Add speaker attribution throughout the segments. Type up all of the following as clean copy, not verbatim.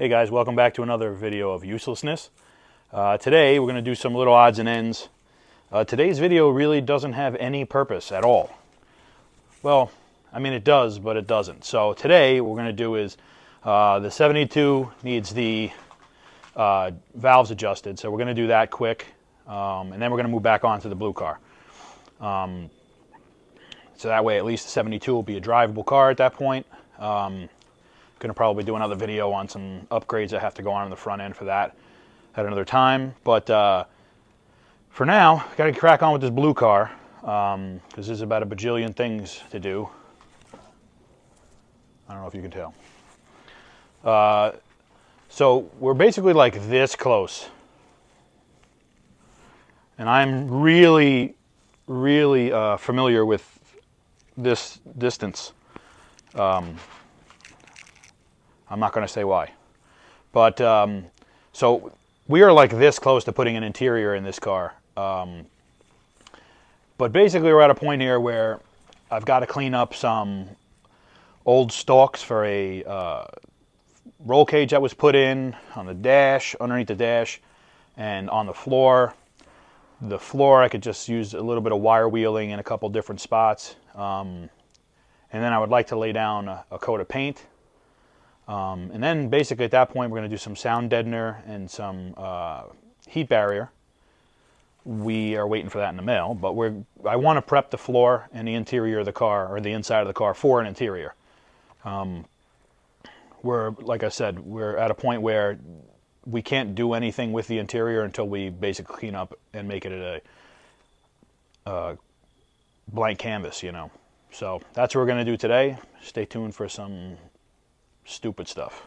Speaker 1: Hey guys, welcome back to another video of uselessness. Today we're going to do some little odds and ends. Today's video really doesn't have any purpose at all. Well, I mean it does, but it doesn't. So today what we're going to do is the 72 needs the valves adjusted, so we're going to do that quick, and then we're going to move back on to the blue car. So that way at least the 72 will be a drivable car at that point. Going to probably do another video on some upgrades that have to go on in the front end for that at another time. But for now, got to crack on with this blue car because there's about a bajillion things to do. I don't know if you can tell. So we're basically like this close. And I'm really familiar with this distance. I'm not going to say why. But, so we are like this close to putting an interior in this car. But basically we're at a point here where I've got to clean up some old stalks for a roll cage that was put in on the dash, underneath the dash, and on the floor. The floor I could just use a little bit of wire wheeling in a couple different spots. And then I would like to lay down a coat of paint. And then basically at that point we're going to do some sound deadener and some heat barrier. We are waiting for that in the mail, but I want to prep the floor and the interior of the car, or the inside of the car, for an interior. Like I said, we're at a point where we can't do anything with the interior until we basically clean up and make it a blank canvas, you know. So that's what we're going to do today. Stay tuned for some stupid stuff.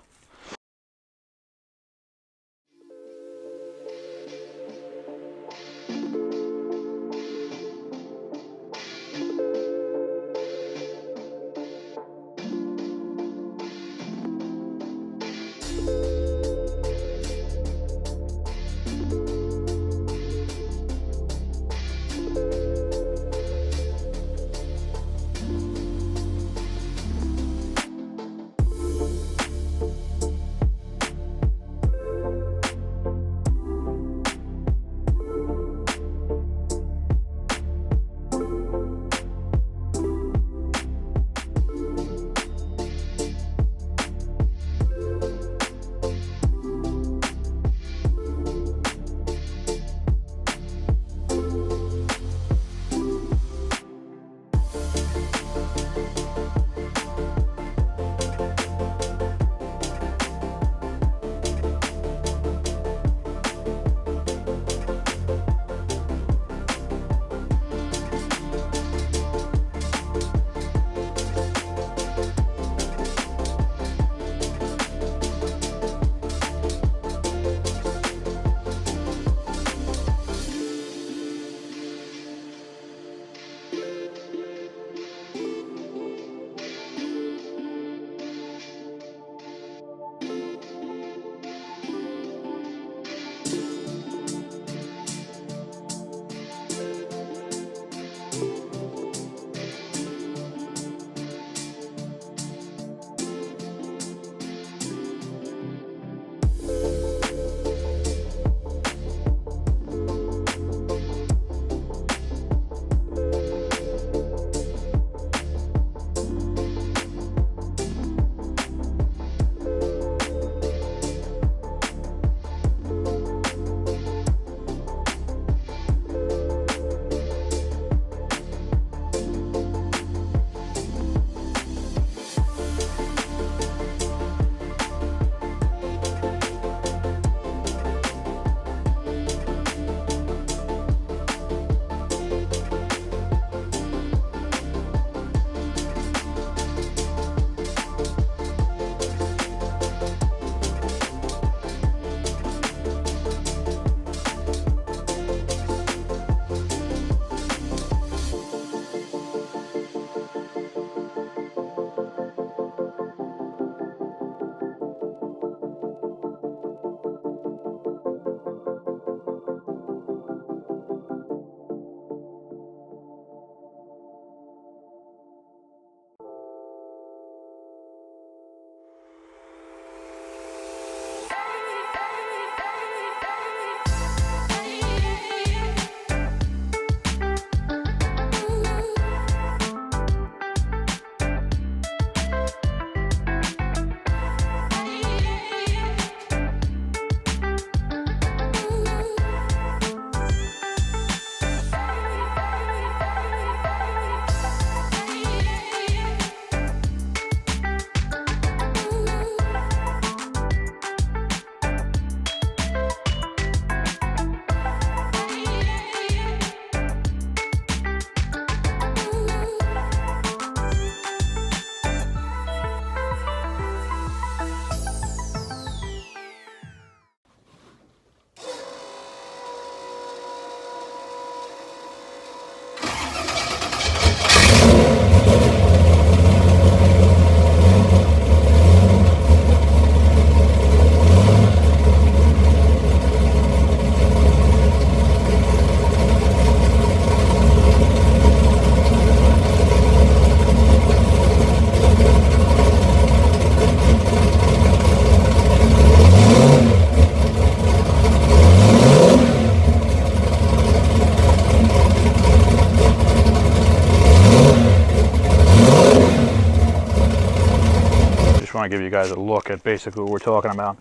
Speaker 1: give you guys a look at basically what we're talking about.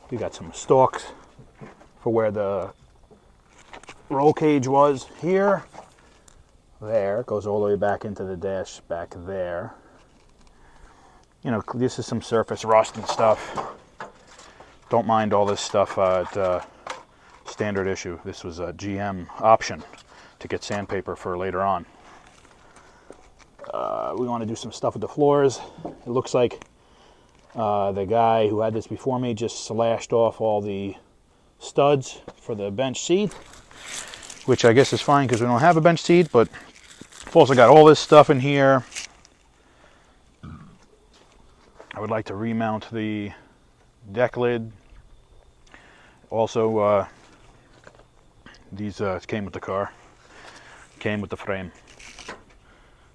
Speaker 1: We got some stalks for where the roll cage was here. There, it goes all the way back into the dash back there. You know, this is some surface rust and stuff. Don't mind all this stuff at standard issue. This was a GM option to get sandpaper for later on. We want to do some stuff with the floors. It looks like the guy who had this before me just slashed off all the studs for the bench seat, which I guess is fine because we don't have a bench seat, but I've also got all this stuff in here. I would like to remount the deck lid. Also, these came with the car, came with the frame.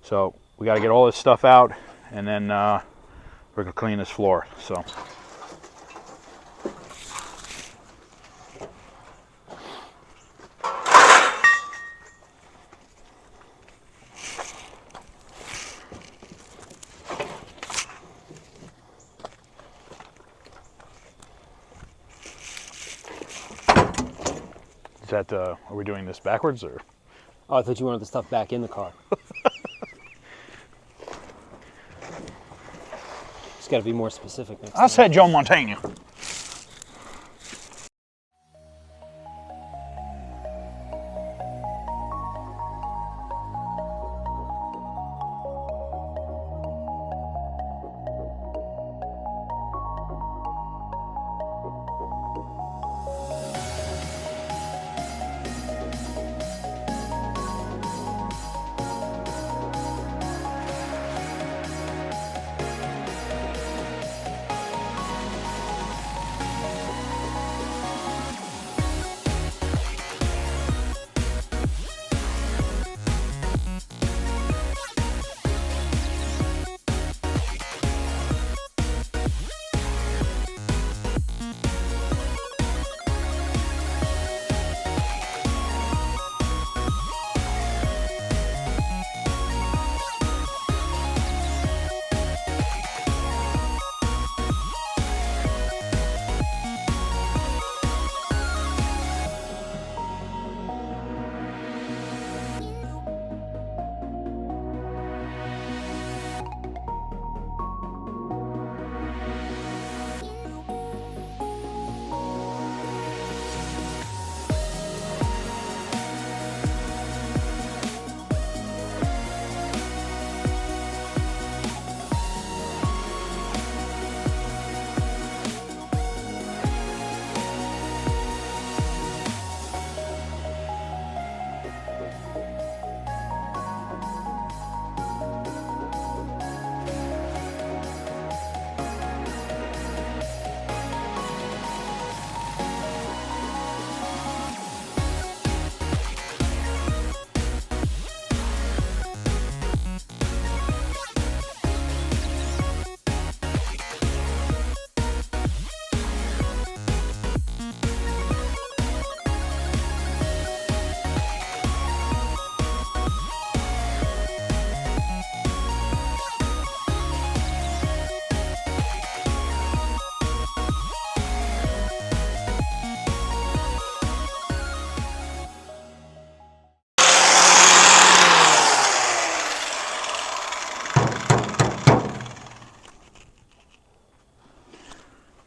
Speaker 1: So we got to get all this stuff out, and then we're going to clean this floor. So. Is that, are we doing this backwards, or?
Speaker 2: Oh, I thought you wanted the stuff back in the car. Just got to be more specific next time.
Speaker 1: I said Joe Montana.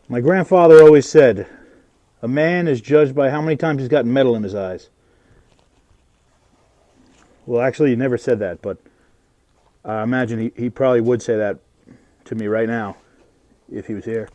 Speaker 1: My grandfather always said, a man is judged by how many times he's got metal in his eyes. Well, actually, he never said that, but I imagine he probably would say that to me right now if he was here.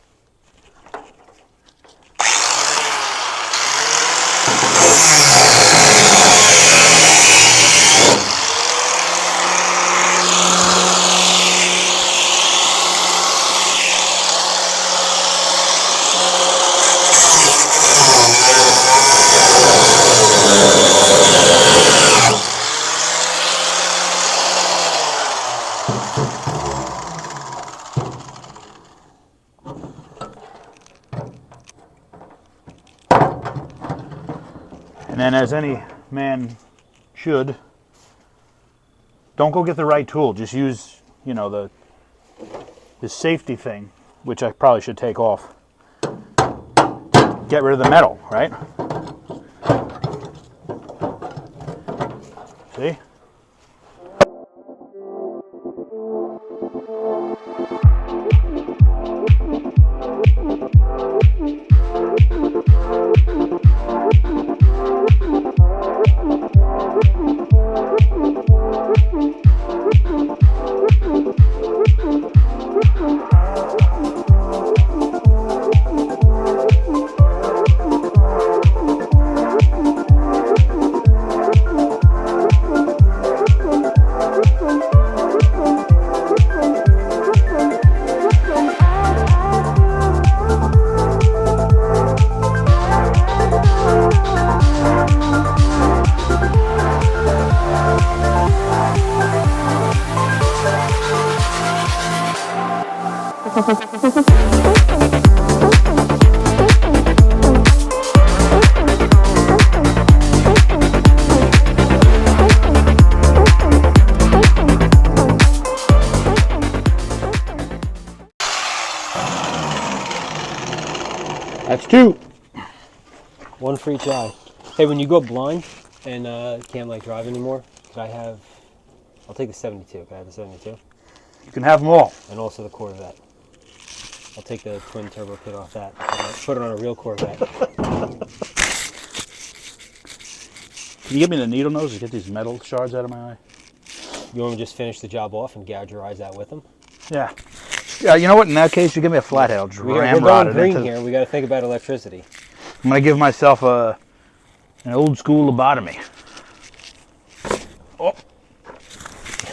Speaker 1: And then, as any man should, don't go get the right tool. Just use, you know, the safety thing which I probably should take off. Get rid of the metal, right? See? That's 2.
Speaker 2: One for each eye. Hey, when you go blind and can't like drive anymore, could I have? I'll take the 72. Can I have the 72?
Speaker 1: You can have them all.
Speaker 2: And also the Corvette. I'll take the twin turbo kit off that. Put it on a real Corvette.
Speaker 1: Can you give me the needle nose to get these metal shards out of my eye?
Speaker 2: You want me to just finish the job off and gouge your eyes out with them?
Speaker 1: Yeah. Yeah, you know what? In that case, you give me a flathead. I'll
Speaker 2: We're
Speaker 1: ramrod
Speaker 2: going
Speaker 1: it
Speaker 2: green
Speaker 1: into...
Speaker 2: here. We got to think about electricity.
Speaker 1: I'm going to give myself an old school lobotomy. Oh.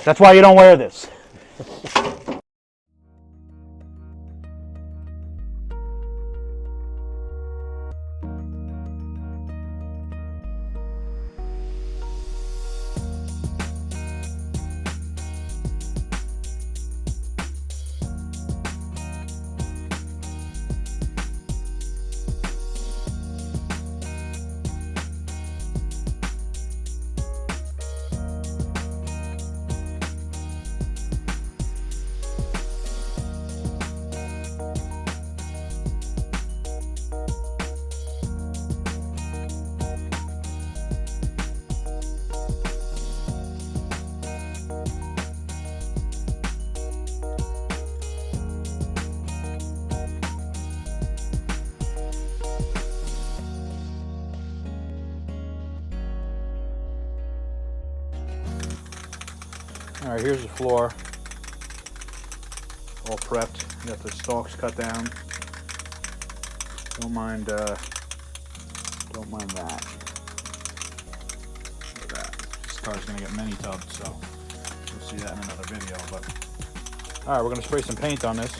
Speaker 1: That's why you don't wear this. All right, here's the floor, all prepped. You got the stalks cut down. Don't mind that. Look at that. This car's gonna get many tubs, so we'll see that in another video. But all right, we're gonna spray some paint on this.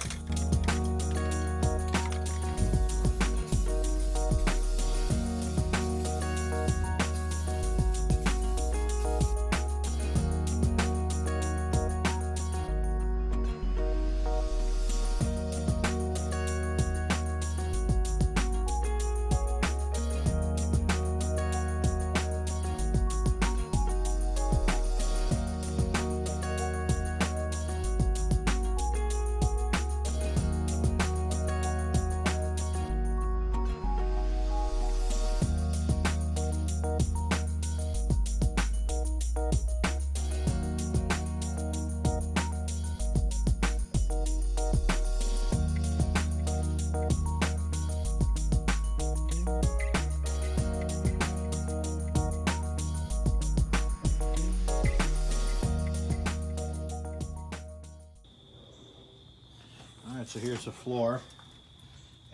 Speaker 1: Alright, so here's the floor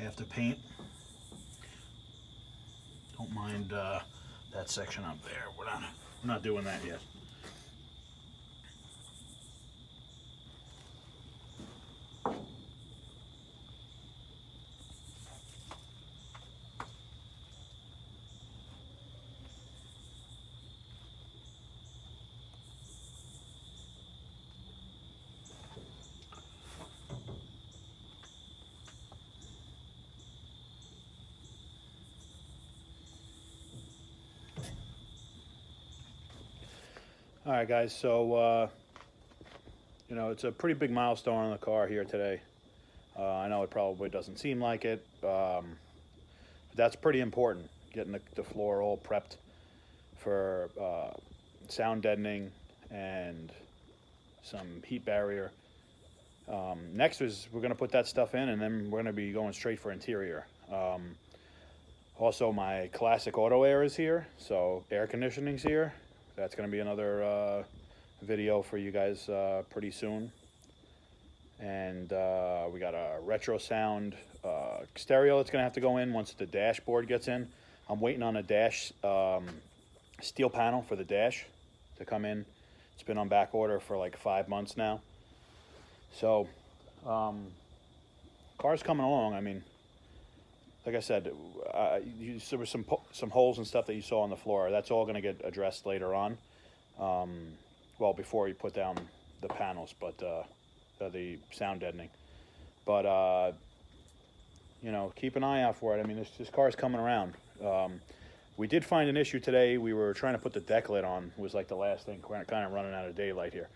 Speaker 1: after paint. Don't mind that section up there. We're not doing that yet. All right, guys, so, you know, it's a pretty big milestone on the car here today. I know it probably doesn't seem like it, but that's pretty important, getting the floor all prepped for sound deadening and some heat barrier. Next is we're going to put that stuff in, and then we're going to be going straight for interior. Also, my classic auto air is here, so air conditioning's here. That's going to be another video for you guys pretty soon. And we got a retro sound stereo that's going to have to go in once the dashboard gets in. I'm waiting on a dash steel panel for the dash to come in. It's been on back order for like 5 months now. So car's coming along. I mean, like I said, there were some holes and stuff that you saw on the floor. That's all going to get addressed later on. Well, before you put down the panels, but the sound deadening. But you know, keep an eye out for it. I mean, this car is coming around. We did find an issue today. We were trying to put the deck lid on. Was like the last thing. We're kind of running out of daylight here.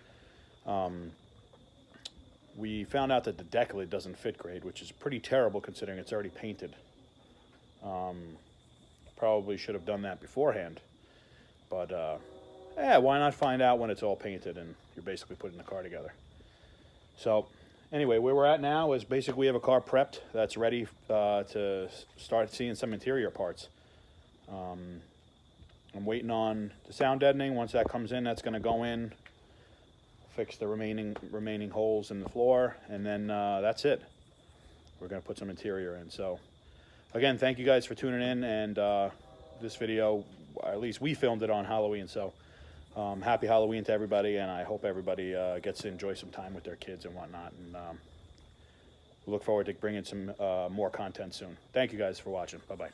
Speaker 1: We found out that the deck lid doesn't fit great, which is pretty terrible considering it's already painted. Probably should have done that beforehand. But yeah, why not find out when it's all painted and you're basically putting the car together. So anyway, where we're at now is basically we have a car prepped that's ready to start seeing some interior parts. I'm waiting on the sound deadening. Once that comes in, that's going to go in, fix the remaining holes in the floor, and then that's it. We're going to put some interior in. So again, thank you guys for tuning in, and this video, at least we filmed it on Halloween, so happy Halloween to everybody, and I hope everybody gets to enjoy some time with their kids and whatnot, and we look forward to bringing some more content soon. Thank you guys for watching. Bye-bye.